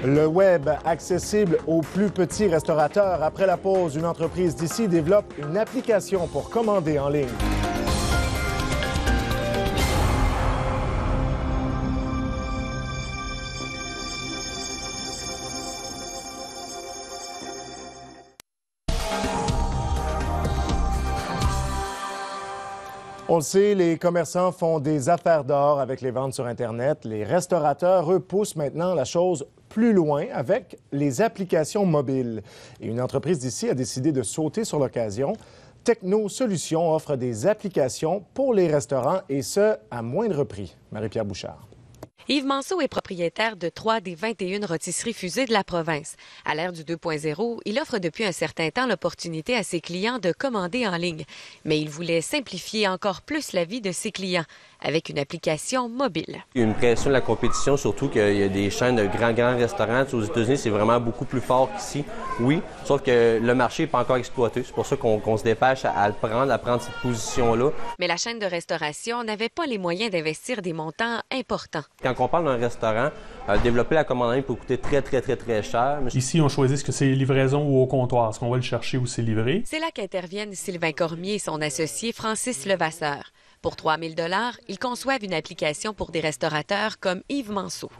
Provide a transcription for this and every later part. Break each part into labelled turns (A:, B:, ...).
A: Le web accessible aux plus petits restaurateurs. Après la pause, une entreprise d'ici développe une application pour commander en ligne. On le sait, les commerçants font des affaires d'or avec les ventes sur Internet. Les restaurateurs, eux, poussent maintenant la chose plus loin avec les applications mobiles. Et une entreprise d'ici a décidé de sauter sur l'occasion. Techno Solutions offre des applications pour les restaurants et ce, à moindre prix. Marie-Pierre Bouchard.
B: Yves Manceau est propriétaire de 3 des 21 rôtisseries fusées de la province. À l'ère du 2.0, il offre depuis un certain temps l'opportunité à ses clients de commander en ligne. Mais il voulait simplifier encore plus la vie de ses clients avec une application mobile.
C: Il y a une pression de la compétition, surtout qu'il y a des chaînes de grands restaurants. Aux États-Unis, c'est vraiment beaucoup plus fort qu'ici. Oui, sauf que le marché n'est pas encore exploité. C'est pour ça qu'on se dépêche à prendre cette position-là.
B: Mais la chaîne de restauration n'avait pas les moyens d'investir des montants importants.
C: Quand on parle d'un restaurant, développer la commande en ligne peut coûter très cher.
D: Ici, on choisit ce que c'est livraison ou au comptoir. Est-ce qu'on va le chercher ou c'est livré?
B: C'est là qu'interviennent Sylvain Cormier et son associé Francis Levasseur. Pour 3 000 $, ils conçoivent une application pour des restaurateurs comme Yves Manceau.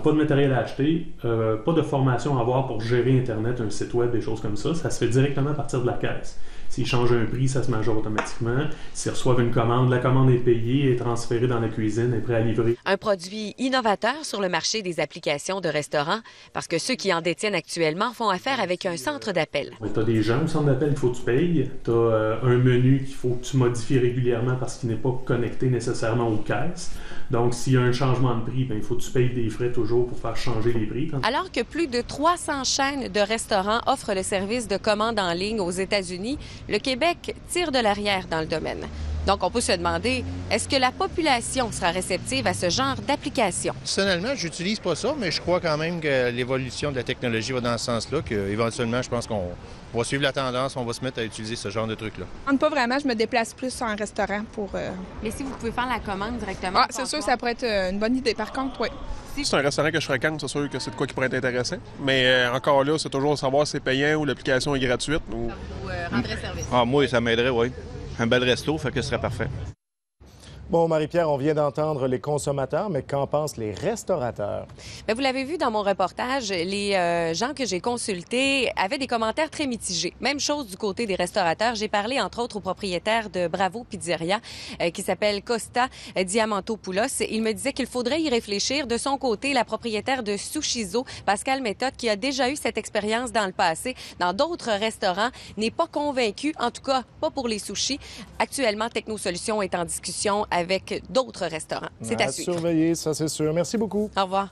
D: Pas de matériel à acheter, pas de formation à avoir pour gérer Internet, un site web, des choses comme ça. Ça se fait directement à partir de la caisse. S'ils changent un prix, ça se majore automatiquement. S'ils reçoivent une commande, la commande est payée et transférée dans la cuisine et prêt à livrer.
B: Un produit innovateur sur le marché des applications de restaurants parce que ceux qui en détiennent actuellement font affaire avec un centre d'appel.
D: Tu as des gens au centre d'appel, il faut que tu payes. Tu as un menu qu'il faut que tu modifies régulièrement parce qu'il n'est pas connecté nécessairement aux caisses. Donc, s'il y a un changement de prix, il faut que tu payes des frais toujours pour faire changer les prix.
B: Alors que plus de 300 chaînes de restaurants offrent le service de commande en ligne aux États-Unis, le Québec tire de l'arrière dans le domaine. Donc, on peut se demander, est-ce que la population sera réceptive à ce genre d'application?
E: Personnellement, je n'utilise pas ça, mais je crois quand même que l'évolution de la technologie va dans ce sens-là, qu'éventuellement, je pense qu'on va suivre la tendance, on va se mettre à utiliser ce genre de trucs-là.
F: Pas vraiment, je me déplace plus en restaurant pour...
B: Mais si vous pouvez faire la commande directement...
F: Ah, c'est sûr, ça pourrait être une bonne idée. Par contre, oui.
G: Si c'est un restaurant que je fréquente, c'est sûr que c'est de quoi qui pourrait être intéressant. Mais encore là, c'est toujours savoir si c'est payant ou l'application est gratuite. Ou
B: rendrait service.
E: Ah, moi, ça m'aiderait, oui. Un bel resto, fait que ce serait parfait.
A: Bon, Marie-Pierre, on vient d'entendre les consommateurs, mais qu'en pensent les restaurateurs?
B: Bien, vous l'avez vu dans mon reportage, les gens que j'ai consultés avaient des commentaires très mitigés. Même chose du côté des restaurateurs. J'ai parlé, entre autres, au propriétaire de Bravo Pizzeria, qui s'appelle Costa Diamantopoulos. Il me disait qu'il faudrait y réfléchir. De son côté, la propriétaire de Sushizo, Pascal Méthode, qui a déjà eu cette expérience dans le passé, dans d'autres restaurants, n'est pas convaincue, en tout cas pas pour les sushis. Actuellement, Techno Solutions est en discussion avec d'autres restaurants. C'est à suivre.
A: Surveiller, ça c'est sûr. Merci beaucoup.
B: Au revoir.